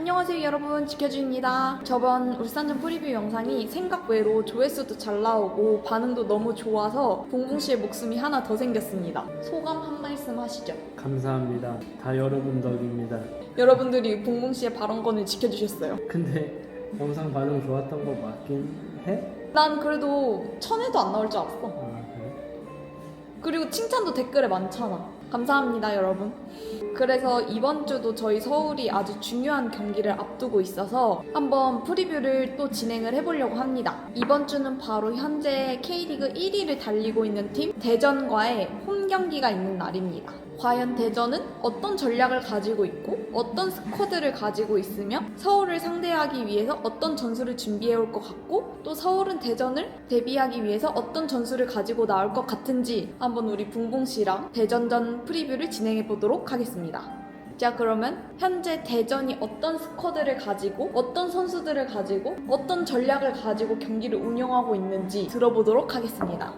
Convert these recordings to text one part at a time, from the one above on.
안녕하세요 여러분, 지켜주입니다. 저번 울산전 프리뷰 영상이 생각 외로 조회수도 잘 나오고 반응도 너무 좋아서 봉봉씨의 목숨이 하나 더 생겼습니다. 소감 한 말씀 하시죠. 감사합니다. 다 여러분 덕입니다. 여러분들이 봉봉씨의 발언권을 지켜주셨어요. 근데 영상 반응 좋았던 거 맞긴 해? 난 그래도 1000회도 안 나올 줄 알았어. 아 그래? 그리고 칭찬도 댓글에 많잖아. 감사합니다 여러분. 그래서 이번 주도 저희 서울이 아주 중요한 경기를 앞두고 있어서 한번 프리뷰를 또 진행을 해보려고 합니다. 이번 주는 바로 현재 K리그 1위를 달리고 있는 팀 대전과의 홈 경기가 있는 날입니다. 과연 대전은 어떤 전략을 가지고 있고 어떤 스쿼드를 가지고 있으며 서울을 상대하기 위해서 어떤 전술을 준비해 올 것 같고 또 서울은 대전을 대비하기 위해서 어떤 전술을 가지고 나올 것 같은지 한번 우리 붕붕씨랑 대전전 프리뷰를 진행해 보도록 하겠습니다. 자, 그러면 현재 대전이 어떤 스쿼드를 가지고 어떤 선수들을 가지고 어떤 전략을 가지고 경기를 운영하고 있는지 들어보도록 하겠습니다.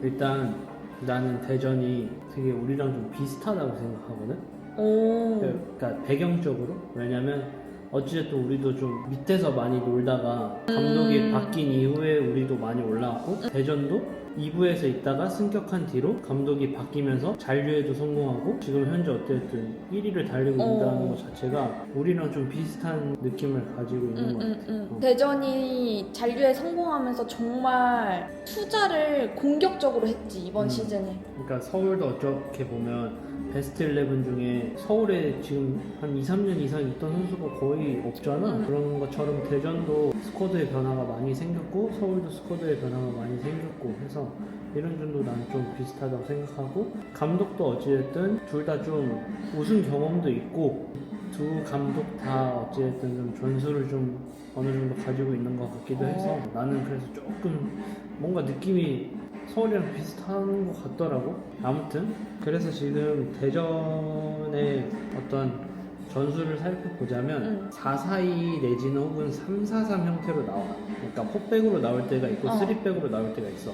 일단 나는 대전이 되게 우리랑 좀 비슷하다고 생각하거든? 오. 그러니까 배경적으로. 왜냐면 어찌됐든 우리도 좀 밑에서 많이 놀다가 감독이 바뀐 이후에 우리도 많이 올라왔고 대전도 2부에서 있다가 승격한 뒤로 감독이 바뀌면서 잔류에도 성공하고 지금 현재 어쨌든 1위를 달리고 있다는 것 자체가 우리랑 좀 비슷한 느낌을 가지고 있는 것 같아. 대전이 잔류에 성공하면서 정말 투자를 공격적으로 했지 이번 시즌에. 그러니까 서울도 어떻게 보면 베스트 11 중에 서울에 지금 한 2, 3년 이상 있던 선수가 거의 없잖아. 그런 것처럼 대전도 스쿼드의 변화가 많이 생겼고 서울도 스쿼드의 변화가 많이 생겼고 해서 이런 점도 난 좀 비슷하다고 생각하고 감독도 어찌됐든 둘 다 좀 우승 경험도 있고 두 감독 다 어찌됐든 좀 전술을 좀 어느 정도 가지고 있는 것 같기도 해서 나는 그래서 조금 뭔가 느낌이 서울이랑 비슷한 것 같더라고. 아무튼 그래서 지금 대전의 어떤 전술을 살펴보자면 4-4-2 내지는 혹은 3-4-3 형태로 나와. 그러니까 포백으로 나올 때가 있고 3백으로 나올 때가 있어.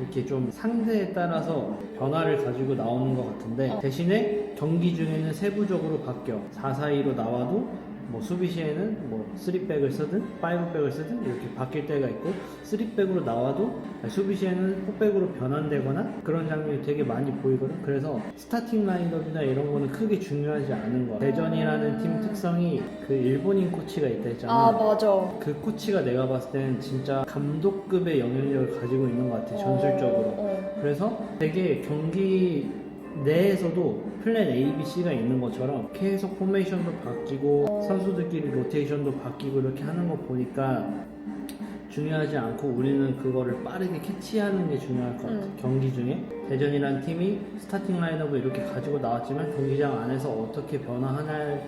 이렇게 좀 상대에 따라서 변화를 가지고 나오는 것 같은데 대신에 경기 중에는 세부적으로 바뀌어. 4-4-2로 나와도 뭐 수비 시에는 뭐 3백을 쓰든 5백을 쓰든 이렇게 바뀔 때가 있고 3백으로 나와도 수비 시에는 4백으로 변환되거나 그런 장면이 되게 많이 보이거든. 그래서 스타팅 라인업이나 이런 거는 크게 중요하지 않은 거야. 대전이라는 팀 특성이 그 일본인 코치가 있다 했잖아. 아 맞아. 그 코치가 내가 봤을 땐 진짜 감독급의 영향력을 가지고 있는 것 같아. 전술적으로. 그래서 되게 경기 내에서도 플랜 A, B, C가 있는 것처럼 계속 포메이션도 바뀌고 선수들끼리 로테이션도 바뀌고 이렇게 하는 거 보니까 중요하지 않고 우리는 그거를 빠르게 캐치하는 게 중요할 것 같아. 경기 중에 대전이라는 팀이 스타팅 라인업을 이렇게 가지고 나왔지만 경기장 안에서 어떻게 변화하나를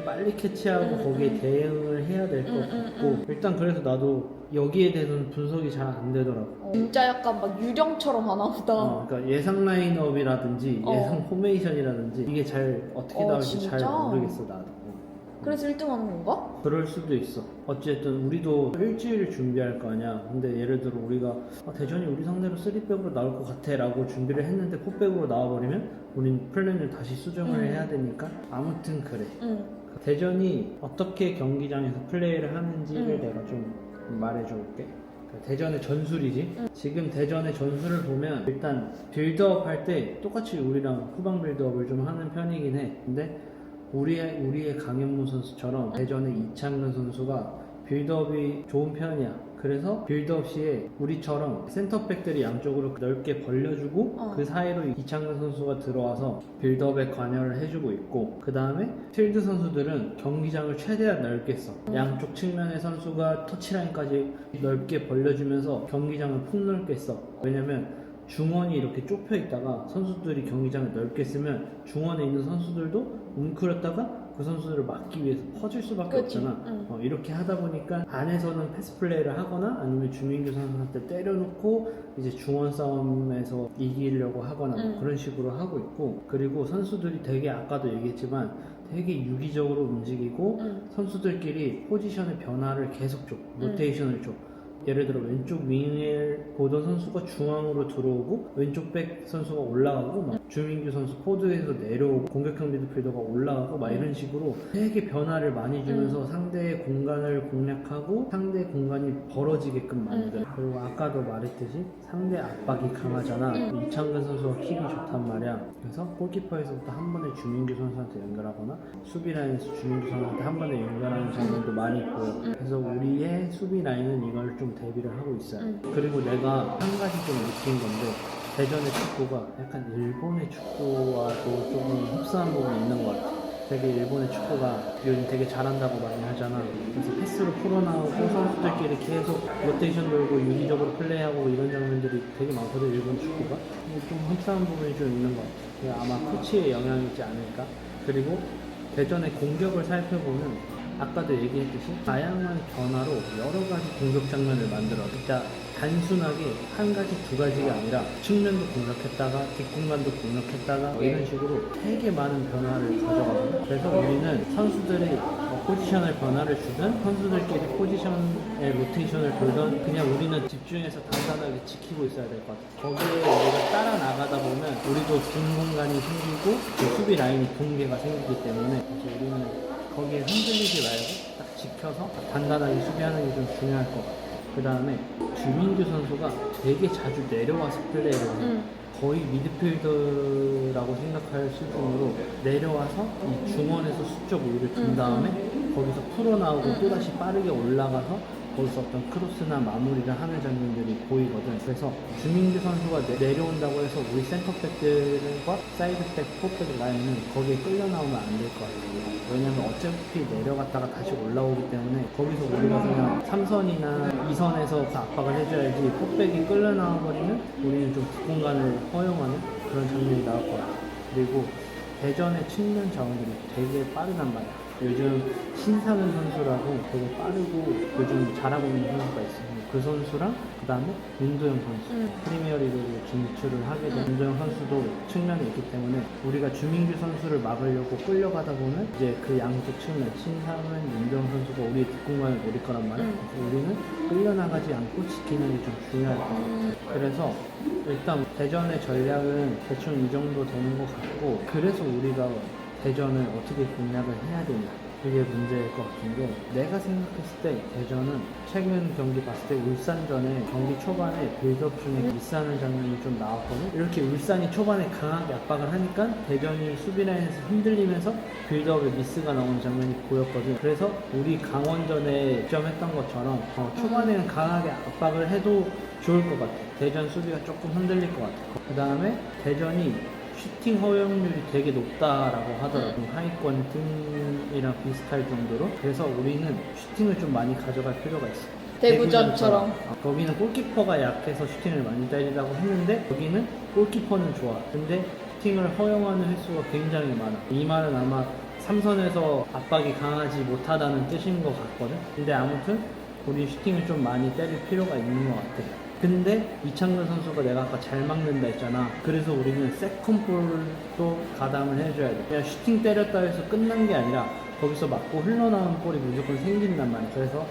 빨리 캐치하고 거기에 대응을 해야 될 것 같고 일단 그래서 나도 여기에 대해서는 분석이 잘 안 되더라고. 진짜 약간 막 유령처럼 하나 보다. 그러니까 예상 라인업이라든지 예상 포메이션이라든지 이게 잘 어떻게 나올지 진짜? 잘 모르겠어 나도. 그래서 1등 하는 건가? 그럴 수도 있어. 어쨌든 우리도 일주일을 준비할 거 아니야. 근데 예를 들어 우리가 대전이 우리 상대로 3백으로 나올 것 같아 라고 준비를 했는데 4백으로 나와버리면 우린 플랜을 다시 수정을 해야 되니까 아무튼 그래. 대전이 어떻게 경기장에서 플레이를 하는지를 내가 좀 말해줘 볼게. 대전의 전술이지. 지금 대전의 전술을 보면 일단 빌드업 할 때 똑같이 우리랑 후방 빌드업을 좀 하는 편이긴 해. 근데 우리의 강현무 선수처럼 대전의 이창근 선수가 빌드업이 좋은 편이야. 그래서 빌드업 시에 우리처럼 센터백들이 양쪽으로 넓게 벌려주고 그 사이로 이창근 선수가 들어와서 빌드업에 관여를 해주고 있고 그 다음에 필드 선수들은 경기장을 최대한 넓게 써. 양쪽 측면의 선수가 터치라인까지 넓게 벌려주면서 경기장을 폭넓게 써. 왜냐면 중원이 이렇게 좁혀 있다가 선수들이 경기장을 넓게 쓰면 중원에 있는 선수들도 뭉클었다가 그 선수들을 막기 위해서 퍼질 수밖에 없잖아. 이렇게 하다 보니까 안에서는 패스 플레이를 하거나 아니면 주민규 선수한테 때려놓고 이제 중원 싸움에서 이기려고 하거나 뭐 그런 식으로 하고 있고 그리고 선수들이 되게 아까도 얘기했지만 되게 유기적으로 움직이고 선수들끼리 포지션의 변화를 계속 줘. 로테이션을 줘. 예를 들어 왼쪽 윙에 보던 선수가 중앙으로 들어오고 왼쪽 백 선수가 올라가고 막 주민규 선수 포드에서 내려오고 공격형 미드필더가 올라가고 막 이런 식으로 되게 변화를 많이 주면서 상대의 공간을 공략하고 상대 공간이 벌어지게끔 만들어. 그리고 아까도 말했듯이 상대 압박이 강하잖아. 이창근 선수가 킥이 좋단 말이야. 그래서 골키퍼에서부터 한 번에 주민규 선수한테 연결하거나 수비 라인에서 주민규 선수한테 한 번에 연결하는 장면도 많이 보여. 그래서 우리의 수비 라인은 이걸 좀 대비를 하고 있어요. 그리고 내가 한 가지 좀 느낀 건데 대전의 축구가 약간 일본의 축구와도 조금 흡사한 부분이 있는 것 같아. 되게 일본의 축구가 요즘 되게 잘한다고 많이 하잖아. 그래서 패스로 풀어나오고 선수들끼리 계속 로테이션 돌고 유기적으로 플레이하고 이런 장면들이 되게 많거든, 일본 축구가. 좀 흡사한 부분이 좀 있는 것 같아. 아마 코치의 영향이지 않을까. 그리고 대전의 공격을 살펴보면 아까도 얘기했듯이 다양한 변화로 여러 가지 공격 장면을 만들어. 진짜 단순하게 한 가지 두 가지가 아니라 측면도 공략했다가 뒷공간도 공략했다가 이런 식으로 되게 많은 변화를 가져가거든. 그래서 우리는 선수들이 포지션을 변화를 주든 선수들끼리 포지션의 로테이션을 돌든 그냥 우리는 집중해서 단단하게 지키고 있어야 될 것 같아. 거기에 우리가 따라 나가다 보면 우리도 빈 공간이 생기고 그 수비 라인이 붕괴가 생기기 때문에 그래서 우리는 거기에 흔들리지 말고 딱 지켜서 단단하게 수비하는 게 좀 중요할 것 같아요. 그 다음에 주민규 선수가 되게 자주 내려와서 플레이를 해요. 거의 미드필더라고 생각할 수준으로 내려와서 이 중원에서 수적 우위를 둔 다음에 거기서 풀어나오고 또다시 빠르게 올라가서 거기서 어떤 크로스나 마무리를 하는 장면들이 보이거든. 그래서 주민규 선수가 내려온다고 해서 우리 센터백들과 사이드백, 포백 라인은 거기에 끌려 나오면 안 될 것 같아요. 왜냐면 어차피 내려갔다가 다시 올라오기 때문에 거기서 우리가 그냥 3선이나 2선에서 압박을 해줘야지 포백이 끌려 나와버리면 우리는 좀 뒷공간을 허용하는 그런 장면이 나올 것 같아요. 그리고 대전의 측면 자원들이 되게 빠르단 말이야. 요즘 신상현 선수라고 되게 빠르고 요즘 잘하고 있는 선수가 있어요. 그 선수랑 그 다음에 윤도영 선수 프리미어리그로 진출을 하게 된 윤도영 선수도 측면에 있기 때문에 우리가 주민규 선수를 막으려고 끌려가다 보면 이제 그 양쪽 측면 신상현, 윤도영 선수가 우리의 뒷공간을 노릴 거란 말이야. 그래서 우리는 끌려나가지 않고 지키는 게 좀 중요할 것 같아요. 그래서 일단 대전의 전략은 대충 이 정도 되는 것 같고 그래서 우리가 대전을 어떻게 공략을 해야 되냐 그게 문제일 것 같은데 내가 생각했을 때 대전은 최근 경기 봤을 때 울산전에 경기 초반에 빌드업 중에 미스하는 장면이 좀 나왔거든. 이렇게 울산이 초반에 강하게 압박을 하니까 대전이 수비라인에서 흔들리면서 빌드업에 미스가 나오는 장면이 보였거든. 그래서 우리 강원전에 득점했던 것처럼 초반에는 강하게 압박을 해도 좋을 것 같아. 대전 수비가 조금 흔들릴 것 같아. 그 다음에 대전이 슈팅 허용률이 되게 높다라고 하더라고. 하위권 팀이랑 비슷할 정도로. 그래서 우리는 슈팅을 좀 많이 가져갈 필요가 있어. 대구전처럼. 거기는 골키퍼가 약해서 슈팅을 많이 때리라고 했는데 여기는 골키퍼는 좋아. 근데 슈팅을 허용하는 횟수가 굉장히 많아. 이 말은 아마 삼선에서 압박이 강하지 못하다는 뜻인 것 같거든. 근데 아무튼 우리 슈팅을 좀 많이 때릴 필요가 있는 것 같아. 근데 이창근 선수가 내가 아까 잘 막는다 했잖아. 그래서 우리는 세컨볼도 가담을 해줘야 돼. 그냥 슈팅 때렸다 해서 끝난 게 아니라 거기서 맞고 흘러나오는 볼이 무조건 생긴단 말이야. 그래서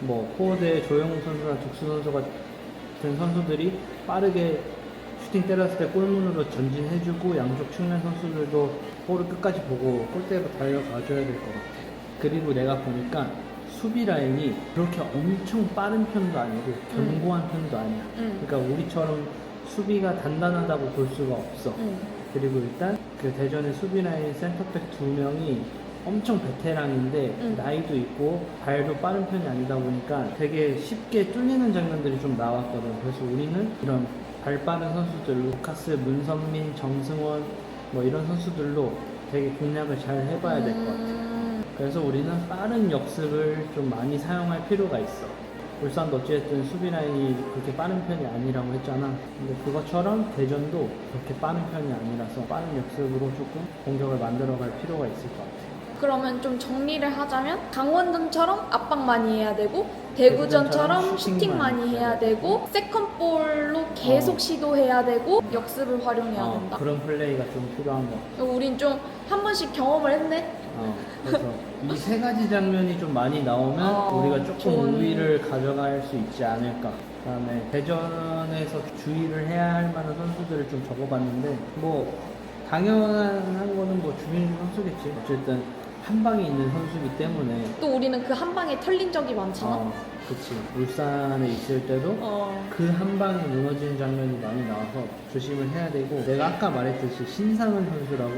뭐 포워드의 조영욱 선수나 득수 선수 같은 선수들이 빠르게 슈팅 때렸을 때 골문으로 전진해주고 양쪽 측면 선수들도 볼을 끝까지 보고 골대로 달려가줘야 될 것 같아. 그리고 내가 보니까 수비 라인이 그렇게 엄청 빠른 편도 아니고 견고한 편도 아니야. 그러니까 우리처럼 수비가 단단하다고 볼 수가 없어. 그리고 일단 그 대전의 수비 라인 센터백 2명이 엄청 베테랑인데 나이도 있고 발도 빠른 편이 아니다 보니까 되게 쉽게 뚫리는 장면들이 좀 나왔거든. 그래서 우리는 이런 발 빠른 선수들 루카스, 문선민, 정승원 뭐 이런 선수들로 되게 공략을 잘 해봐야 될 것 같아. 그래서 우리는 빠른 역습을 좀 많이 사용할 필요가 있어. 울산도 어찌됐든 수비 라인이 그렇게 빠른 편이 아니라고 했잖아. 근데 그것처럼 대전도 그렇게 빠른 편이 아니라서 빠른 역습으로 조금 공격을 만들어갈 필요가 있을 것 같아. 그러면 좀 정리를 하자면 강원전처럼 압박 많이 해야 되고 대구전처럼 슈팅 많이 해야 되고 세컨볼로 계속 시도해야 되고 역습을 활용해야 된다. 그런 플레이가 좀 필요한 것 같아. 우린 좀 한 번씩 경험을 했네. 그래서 이 세 가지 장면이 좀 많이 나오면 우리가 조금 좋은- 우위를 가져갈 수 있지 않을까. 그다음에 대전에서 주의를 해야 할 만한 선수들을 좀 적어봤는데 뭐 당연한 거는 뭐 주민규 선수겠지. 어쨌든 한 방에 있는 선수이기 때문에. 또 우리는 그 한 방에 털린 적이 많잖아. 그치. 울산에 있을 때도 그 한 방에 무너지는 장면이 많이 나와서 조심을 해야 되고, 내가 아까 말했듯이 신상은 선수라고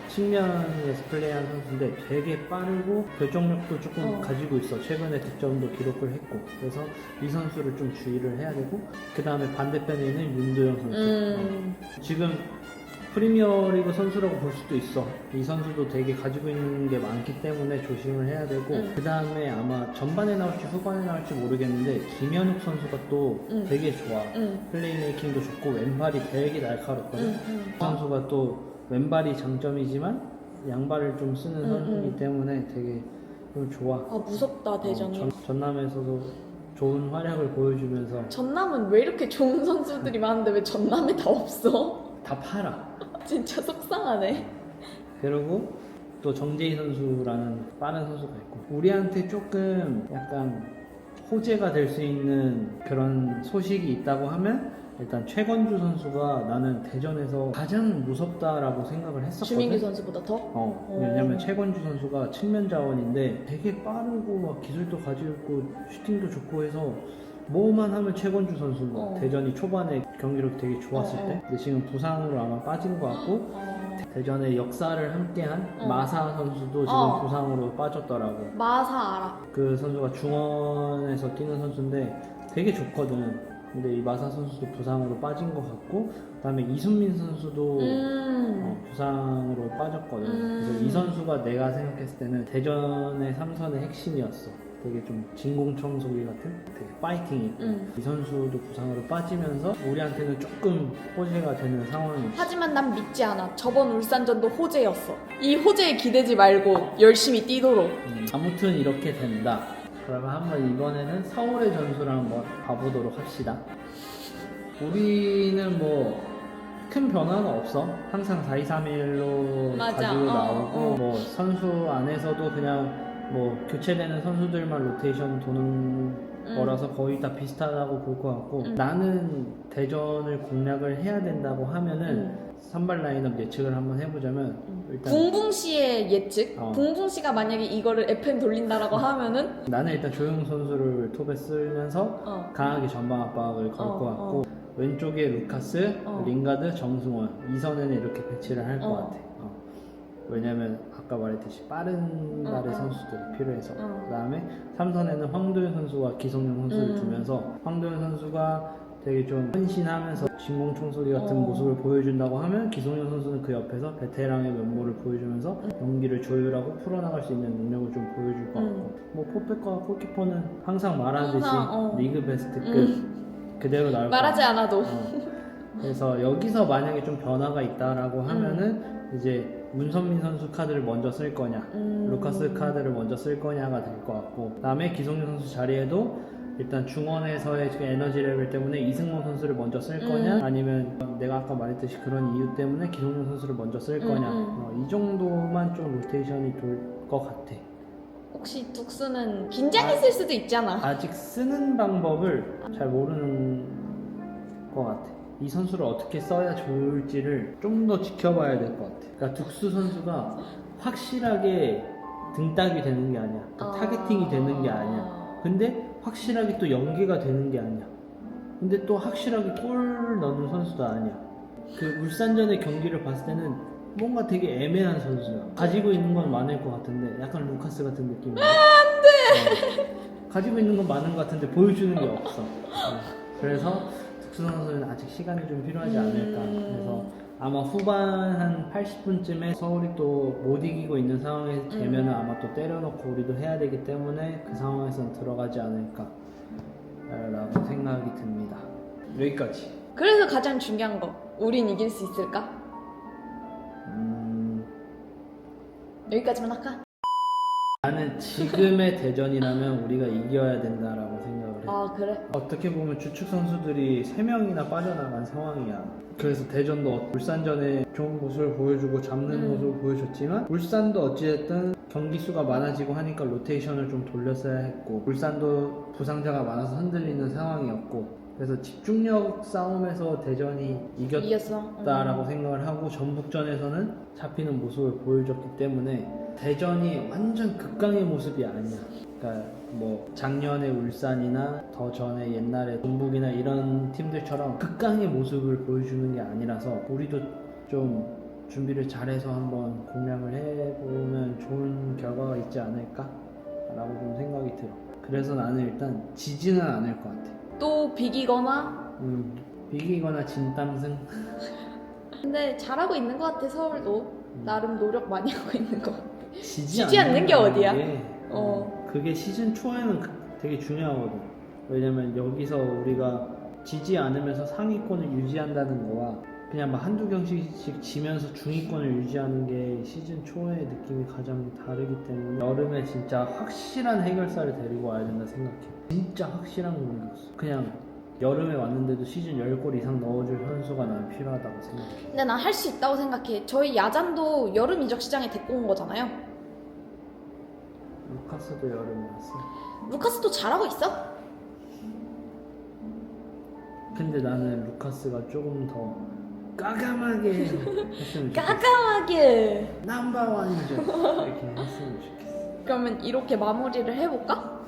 측면에서 플레이하는 선수인데 되게 빠르고 결정력도 조금 가지고 있어. 최근에 득점도 기록을 했고. 그래서 이 선수를 좀 주의를 해야 되고, 그 다음에 반대편에 있는 윤도영 선수. 지금 프리미어리그 선수라고 볼 수도 있어. 이 선수도 되게 가지고 있는 게 많기 때문에 조심을 해야 되고, 그 다음에 아마 전반에 나올지 후반에 나올지 모르겠는데 김현욱 선수가 또 되게 좋아. 플레이메이킹도 좋고 왼발이 되게 날카롭거든. 이 선수가 또 왼발이 장점이지만 양발을 좀 쓰는 선수이기 때문에 되게 좀 좋아. 무섭다 대전이. 전남에서도 좋은 활약을 보여주면서. 전남은 왜 이렇게 좋은 선수들이 많은데 왜 전남에 다 없어? 다 팔아. 진짜 속상하네. 그리고 또 정재희 선수라는 빠른 선수가 있고, 우리한테 조금 약간 호재가 될 수 있는 그런 소식이 있다고 하면 일단 최건주 선수가 나는 대전에서 가장 무섭다라고 생각을 했었거든. 주민규 선수보다 더? 왜냐면 최건주 선수가 측면 자원인데 되게 빠르고 막 기술도 가지고 있고 슈팅도 좋고 해서 뭐만 하면 최건주 선수. 대전이 초반에 경기력이 되게 좋았을 때. 근데 지금 부상으로 아마 빠진 것 같고, 대전의 역사를 함께한 마사 선수도 지금 부상으로 빠졌더라고. 마사 알아. 그 선수가 중원에서 뛰는 선수인데 되게 좋거든. 근데 이 마사 선수도 부상으로 빠진 것 같고, 그다음에 이순민 선수도 부상으로 빠졌거든. 그래서 이 선수가 내가 생각했을 때는 대전의 삼선의 핵심이었어. 되게 좀 진공청소기 같은 되게 파이팅 있고. 이 선수도 부상으로 빠지면서 우리한테는 조금 호재가 되는 상황이었어. 하지만 난 믿지 않아. 저번 울산전도 호재였어. 이 호재에 기대지 말고 열심히 뛰도록. 아무튼 이렇게 된다. 그러면 한번 이번에는 서울의 전술을 한번 봐보도록 합시다. 우리는 뭐 큰 변화는 없어. 항상 4-2-3-1로 맞아. 가지고 나오고 뭐 선수 안에서도 그냥 뭐 교체되는 선수들만 로테이션 도는 거라서 거의 다 비슷하다고 볼 것 같고, 나는 대전을 공략을 해야 된다고 하면은 선발 라인업 예측을 한번 해보자면 일단 붕붕 씨의 예측. 붕붕 씨가 만약에 이거를 FM 돌린다라고 하면은 나는 일단 조용 선수를 톱에 쓰면서 강하게 전방 압박을 걸 것 같고, 왼쪽에 루카스, 링가드, 정승원 이 선에는 이렇게 배치를 할 것 같아. 왜냐면 아까 말했듯이 빠른 발의 선수들이 필요해서. 그 다음에 3선에는 황도현 선수와 기성용 선수를 두면서, 황도현 선수가 되게 좀 헌신하면서 진공청소기 같은 모습을 보여준다고 하면 기성용 선수는 그 옆에서 베테랑의 면모를 보여주면서 경기를 조율하고 풀어나갈 수 있는 능력을 좀 보여줄 것 같고, 뭐 포백과 골키퍼는 항상 말하듯이 리그 베스트급 그대로 나올 것 말하지 같아요. 않아도. 그래서 여기서 만약에 좀 변화가 있다라고 하면은 이제 문선민 선수 카드를 먼저 쓸 거냐, 루카스 카드를 먼저 쓸 거냐가 될 것 같고, 그다음에 기성용 선수 자리에도 일단 중원에서의 그 에너지 레벨 때문에 이승모 선수를 먼저 쓸 거냐, 아니면 내가 아까 말했듯이 그런 이유 때문에 기성용 선수를 먼저 쓸 거냐, 이 정도만 좀 로테이션이 돌 것 같아. 혹시 둑스는 긴장했을 수도 있잖아. 아직 쓰는 방법을 잘 모르는 것 같아. 이 선수를 어떻게 써야 좋을지를 좀 더 지켜봐야 될 것 같아. 그러니까 둑스 선수가 확실하게 등딱이 되는 게 아니야. 그러니까 타겟팅이 되는 게 아니야. 근데 확실하게 또 연계가 되는 게 아니야. 근데 또 확실하게 골 넣는 선수도 아니야. 그 울산전의 경기를 봤을 때는 뭔가 되게 애매한 선수야. 가지고 있는 건 많을 것 같은데 약간 루카스 같은 느낌이야. 안돼. 가지고 있는 건 많은 것 같은데 보여주는 게 없어. 그래서 둑스 선수는 아직 시간이 좀 필요하지 않을까. 그래서 아마 후반 한 80분쯤에 서울이 또 못 이기고 있는 상황이 되면 아마 또 때려놓고 우리도 해야 되기 때문에 그 상황에서는 들어가지 않을까 라고 생각이 듭니다. 여기까지. 그래서 가장 중요한 거, 우린 이길 수 있을까? 여기까지만 할까? 나는 지금의 대전이라면 우리가 이겨야 된다라고 생각을 해. 아 그래? 어떻게 보면 주축 선수들이 3명이나 빠져나간 상황이야. 그래서 대전도 울산전에 좋은 모습을 보여주고 잡는 모습을 보여줬지만 울산도 어찌됐든 경기 수가 많아지고 하니까 로테이션을 좀 돌렸어야 했고 울산도 부상자가 많아서 흔들리는 상황이었고 그래서 집중력 싸움에서 대전이 이겼어. 이겼다라고 생각을 하고 전북전에서는 잡히는 모습을 보여줬기 때문에 대전이 완전 극강의 모습이 아니야. 그러니까 뭐 작년에 울산이나 더 전에 옛날에 전북이나 이런 팀들처럼 극강의 모습을 보여주는 게 아니라서 우리도 좀 준비를 잘해서 한번 공략을 해보면 좋은 결과가 있지 않을까라고 좀 생각이 들어. 그래서 나는 일단 지지는 않을 것 같아. 또 비기거나. 비기거나 진땀승. 근데 잘하고 있는 것 같아. 서울도 나름 노력 많이 하고 있는 것 같아. 지지 않는 게 어디야? 그게 시즌 초에는 되게 중요하거든. 왜냐면 여기서 우리가 지지 않으면서 상위권을 유지한다는 거와 그냥 막 한두 경기씩 지면서 중위권을 유지하는 게 시즌 초의 느낌이 가장 다르기 때문에 여름에 진짜 확실한 해결사를 데리고 와야 된다 생각해. 진짜 확실한 공격수. 그냥 여름에 왔는데도 시즌 10골 이상 넣어줄 선수가 난 필요하다고 생각해. 근데 난 할 수 있다고 생각해. 저희 야잔도 여름 이적 시장에 데리고 온 거잖아요. 루카스도 여름에 왔어. 루카스도 잘하고 있어? 근데 나는 루카스가 조금 더 까감하게 했으면 좋겠어. 까감하게. 넘버원이죠. 이렇게 했으면 좋겠어. 그러면 이렇게 마무리를 해볼까?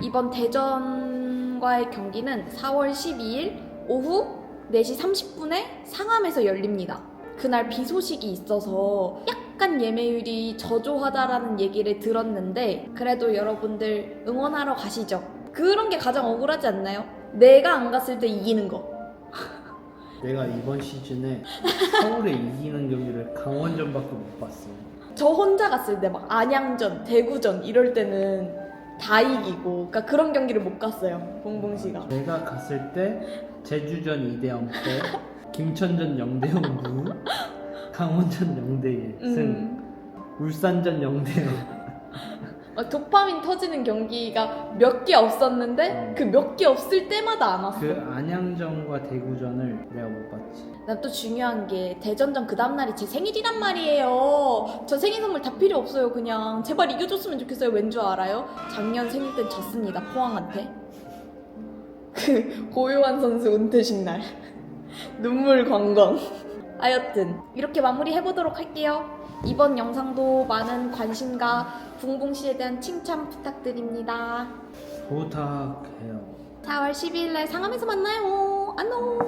이번 대전과의 경기는 4월 12일 오후 4시 30분에 상암에서 열립니다. 그날 비 소식이 있어서 약간 예매율이 저조하다라는 얘기를 들었는데 그래도 여러분들 응원하러 가시죠. 그런 게 가장 억울하지 않나요? 내가 안 갔을 때 이기는 거. 내가 이번 시즌에 서울에 이기는 경기를 강원전밖에 못 봤어. 저 혼자 갔을 때 막 안양전, 대구전 이럴 때는 다 이기고 그러니까 그런 경기를 못 갔어요. 봉봉씨가. 내가 갔을 때 제주전 2대0 패, 김천전 0대0 무, 강원전 0대1 승, 울산전 0대0. 도파민 터지는 경기가 몇 개 없었는데 그 몇 개 없을 때마다 안 왔어. 그 안양전과 대구전을 내가 못 봤지. 난 또 중요한 게 대전전 그 다음날이 제 생일이란 말이에요. 저 생일 선물 다 필요 없어요. 그냥 제발 이겨줬으면 좋겠어요. 왠 줄 알아요? 작년 생일 땐 졌습니다. 포항한테. 그 고요한 선수 은퇴식 날 눈물 광광. 하여튼 이렇게 마무리해보도록 할게요. 이번 영상도 많은 관심과 붕붕씨에 대한 칭찬 부탁드립니다. 부탁해요. 4월 12일날 상암에서 만나요. 안녕.